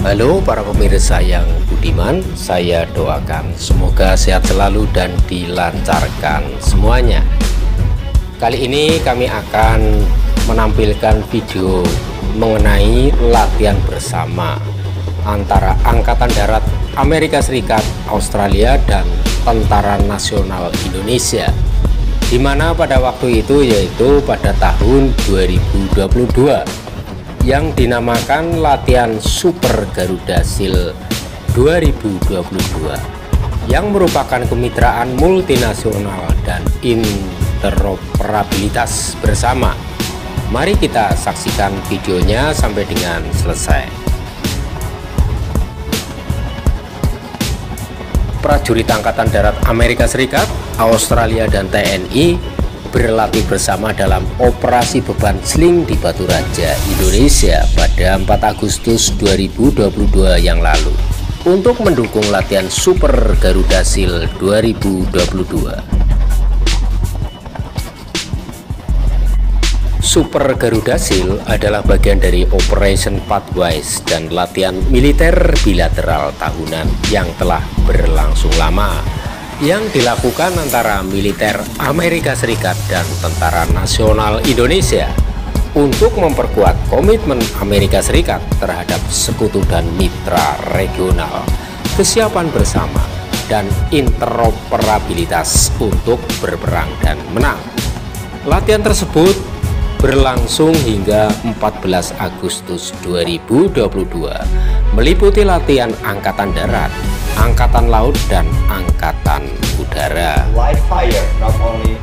Halo para pemirsa yang budiman, saya doakan semoga sehat selalu dan dilancarkan semuanya. Kali ini kami akan menampilkan video mengenai latihan bersama antara Angkatan Darat Amerika Serikat, Australia, dan Tentara Nasional Indonesia, di mana pada waktu itu yaitu pada tahun 2022 yang dinamakan latihan Super Garuda Shield 2022 yang merupakan kemitraan multinasional dan interoperabilitas bersama. Mari kita saksikan videonya sampai dengan selesai. Prajurit Angkatan Darat Amerika Serikat, Australia, dan TNI berlatih bersama dalam operasi beban sling di Batu Raja, Indonesia pada 4 Agustus 2022 yang lalu untuk mendukung latihan Super Garuda Shield 2022. Super Garuda Shield adalah bagian dari Operation Pathways dan latihan militer bilateral tahunan yang telah berlangsung lama yang dilakukan antara militer Amerika Serikat dan Tentara Nasional Indonesia untuk memperkuat komitmen Amerika Serikat terhadap sekutu dan mitra regional, kesiapan bersama, dan interoperabilitas untuk berperang dan menang. Latihan tersebut berlangsung hingga 14 Agustus 2022, meliputi latihan Angkatan Darat, Angkatan Laut, dan Angkatan Udara. Live fire, not only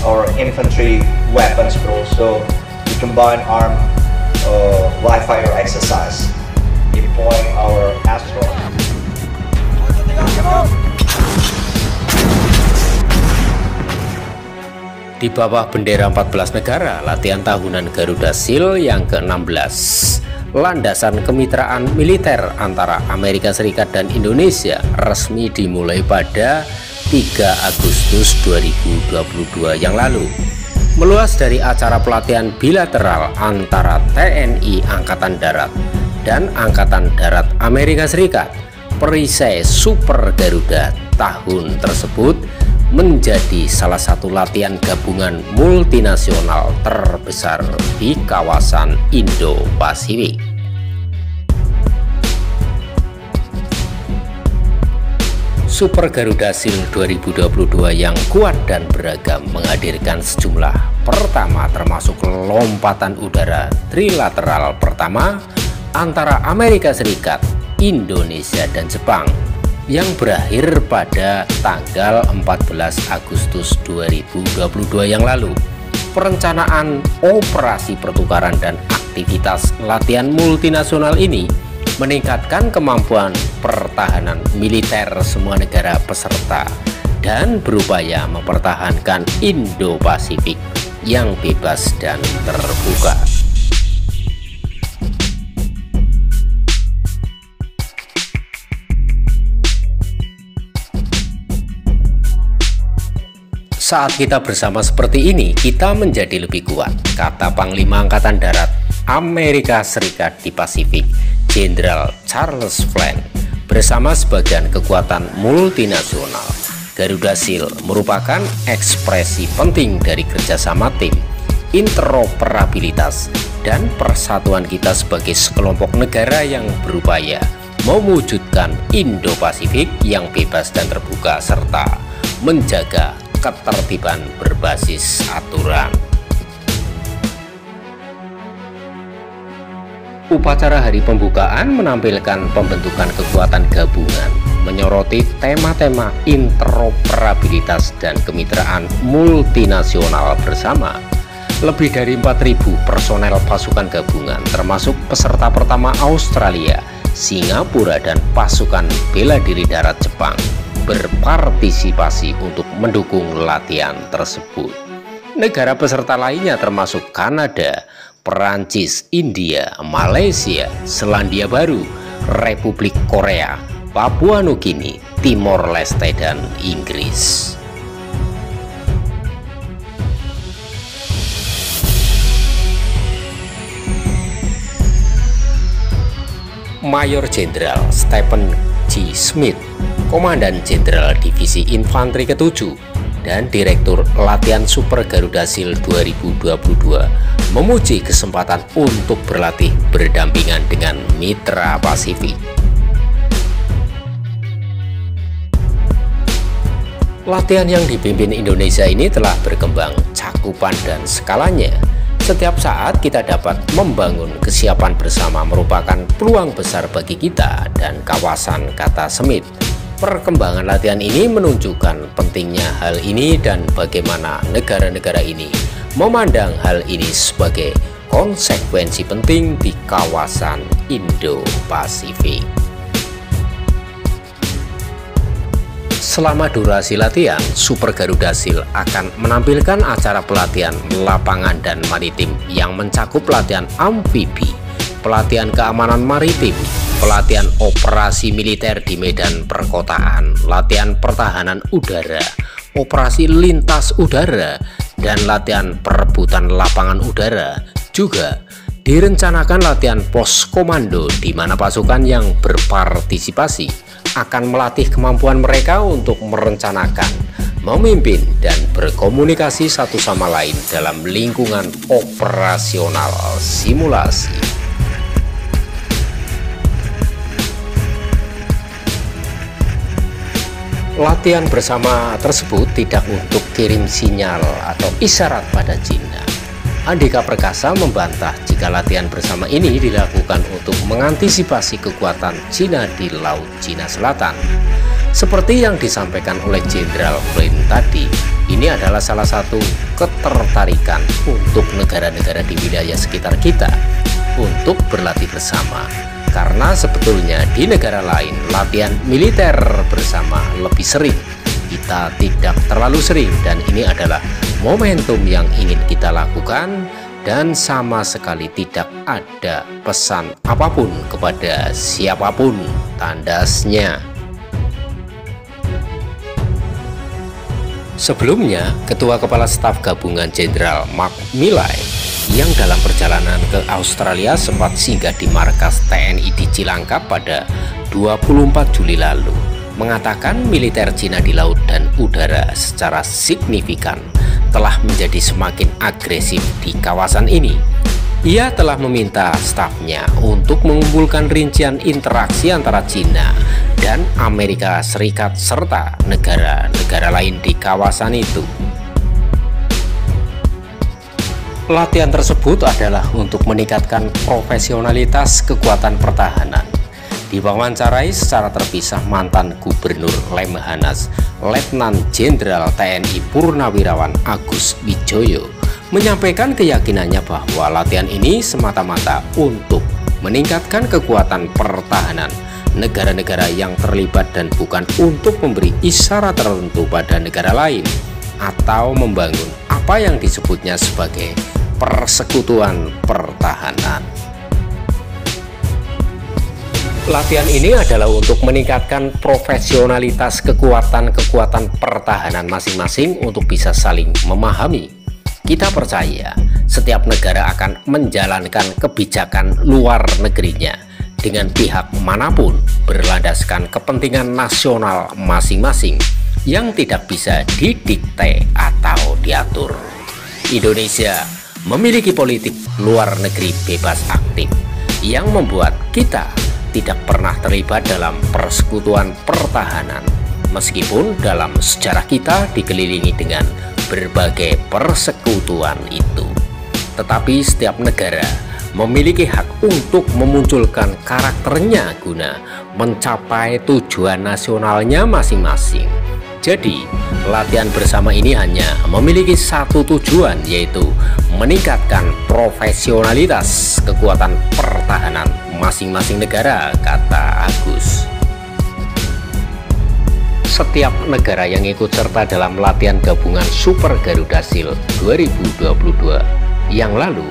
our infantry weapons, but also we combine armed live fire exercise, deploying our Astro. Di bawah bendera 14 negara, latihan tahunan Garuda Shield yang ke-16, landasan kemitraan militer antara Amerika Serikat dan Indonesia, resmi dimulai pada 3 Agustus 2022 yang lalu. Meluas dari acara pelatihan bilateral antara TNI Angkatan Darat dan Angkatan Darat Amerika Serikat, perisai Super Garuda tahun tersebut menjadi salah satu latihan gabungan multinasional terbesar di kawasan Indo-Pasifik. Super Garuda Shield 2022 yang kuat dan beragam menghadirkan sejumlah pertama termasuk lompatan udara trilateral pertama antara Amerika Serikat, Indonesia, dan Jepang yang berakhir pada tanggal 14 Agustus 2022 yang lalu. Perencanaan operasi pertukaran dan aktivitas latihan multinasional ini meningkatkan kemampuan pertahanan militer semua negara peserta dan berupaya mempertahankan Indo-Pasifik yang bebas dan terbuka. Saat kita bersama seperti ini, kita menjadi lebih kuat, kata Panglima Angkatan Darat Amerika Serikat di Pasifik, Jenderal Charles Flynn, bersama sebagian kekuatan multinasional. Garuda Shield merupakan ekspresi penting dari kerjasama tim, interoperabilitas, dan persatuan kita sebagai sekelompok negara yang berupaya mewujudkan Indo-Pasifik yang bebas dan terbuka serta menjaga ketertiban berbasis aturan. Upacara hari pembukaan menampilkan pembentukan kekuatan gabungan, menyoroti tema-tema interoperabilitas dan kemitraan multinasional bersama. Lebih dari 4.000 personel pasukan gabungan termasuk peserta pertama Australia, Singapura, dan pasukan bela diri darat Jepang berpartisipasi untuk mendukung latihan tersebut. Negara peserta lainnya termasuk Kanada, Perancis, India, Malaysia, Selandia Baru, Republik Korea, Papua Nugini, Timor Leste, dan Inggris. Mayor Jenderal Stephen G. Smith, Komandan Jenderal Divisi Infanteri ke-7 dan Direktur Latihan Super Garuda Shield 2022 memuji kesempatan untuk berlatih berdampingan dengan mitra Pasifik. Latihan yang dipimpin Indonesia ini telah berkembang cakupan dan skalanya. Setiap saat kita dapat membangun kesiapan bersama merupakan peluang besar bagi kita dan kawasan, kata Smith. Perkembangan latihan ini menunjukkan pentingnya hal ini dan bagaimana negara-negara ini memandang hal ini sebagai konsekuensi penting di kawasan Indo-Pasifik. Selama durasi latihan, Super Garuda Shield akan menampilkan acara pelatihan lapangan dan maritim yang mencakup latihan amfibi, pelatihan keamanan maritim, pelatihan operasi militer di medan perkotaan, latihan pertahanan udara, operasi lintas udara, dan latihan perebutan lapangan udara. Juga direncanakan latihan pos komando di mana pasukan yang berpartisipasi akan melatih kemampuan mereka untuk merencanakan, memimpin, dan berkomunikasi satu sama lain dalam lingkungan operasional simulasi. Latihan bersama tersebut tidak untuk kirim sinyal atau isyarat pada Cina. Andika Perkasa membantah jika latihan bersama ini dilakukan untuk mengantisipasi kekuatan Cina di Laut Cina Selatan. Seperti yang disampaikan oleh Jenderal Flynn tadi, ini adalah salah satu ketertarikan untuk negara-negara di wilayah sekitar kita untuk berlatih bersama. Karena sebetulnya di negara lain latihan militer bersama lebih sering, kita tidak terlalu sering, dan ini adalah momentum yang ingin kita lakukan dan sama sekali tidak ada pesan apapun kepada siapapun, tandasnya. Sebelumnya, Ketua Kepala Staf Gabungan Jenderal Mark Milley yang dalam perjalanan ke Australia sempat singgah di markas TNI di Cilangkap pada 24 Juli lalu, mengatakan militer Cina di laut dan udara secara signifikan telah menjadi semakin agresif di kawasan ini. Ia telah meminta stafnya untuk mengumpulkan rincian interaksi antara Cina dan Amerika Serikat serta negara-negara lain di kawasan itu. Latihan tersebut adalah untuk meningkatkan profesionalitas kekuatan pertahanan. Diwawancarai secara terpisah mantan Gubernur Lemhanas, Letnan Jenderal TNI Purnawirawan Agus Wijoyo, menyampaikan keyakinannya bahwa latihan ini semata-mata untuk meningkatkan kekuatan pertahanan negara-negara yang terlibat dan bukan untuk memberi isyarat tertentu pada negara lain atau membangun apa yang disebutnya sebagai persekutuan pertahanan. Latihan ini adalah untuk meningkatkan profesionalitas kekuatan-kekuatan pertahanan masing-masing untuk bisa saling memahami. Kita percaya setiap negara akan menjalankan kebijakan luar negerinya dengan pihak manapun berlandaskan kepentingan nasional masing-masing yang tidak bisa didikte atau diatur. Indonesia memiliki politik luar negeri bebas aktif yang membuat kita tidak pernah terlibat dalam persekutuan pertahanan, meskipun dalam sejarah kita dikelilingi dengan berbagai persekutuan itu. Tetapi setiap negara memiliki hak untuk memunculkan karakternya guna mencapai tujuan nasionalnya masing-masing. Jadi, latihan bersama ini hanya memiliki satu tujuan, yaitu meningkatkan profesionalitas kekuatan pertahanan masing-masing negara, kata Agus. Setiap negara yang ikut serta dalam latihan gabungan Super Garuda Shield 2022 yang lalu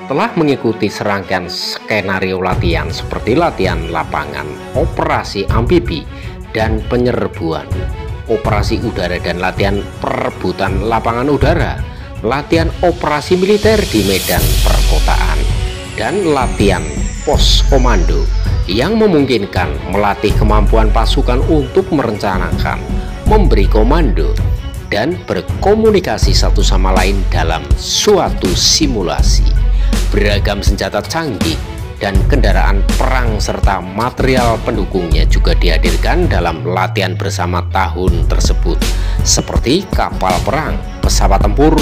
telah mengikuti serangkaian skenario latihan seperti latihan lapangan, operasi amfibi dan penyerbuan, operasi udara dan latihan perebutan lapangan udara, latihan operasi militer di medan perkotaan, dan latihan pos komando yang memungkinkan melatih kemampuan pasukan untuk merencanakan, memberi komando, dan berkomunikasi satu sama lain dalam suatu simulasi. Beragam senjata canggih dan kendaraan perang serta material pendukungnya juga dihadirkan dalam latihan bersama tahun tersebut, seperti kapal perang, pesawat tempur,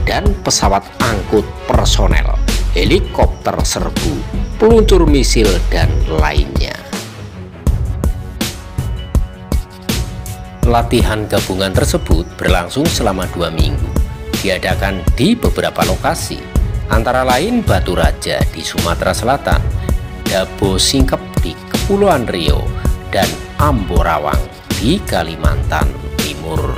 dan pesawat angkut personel, helikopter serbu, peluncur misil, dan lainnya. Latihan gabungan tersebut berlangsung selama 2 minggu, diadakan di beberapa lokasi, antara lain Batu Raja di Sumatera Selatan, Dabo Singkep di Kepulauan Riau, dan Amborawang di Kalimantan Timur.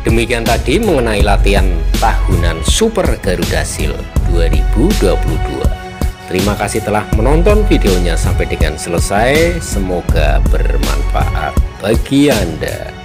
Demikian tadi mengenai latihan tahunan Super Garuda Shield 2022. Terima kasih telah menonton videonya sampai dengan selesai. Semoga bermanfaat bagi Anda.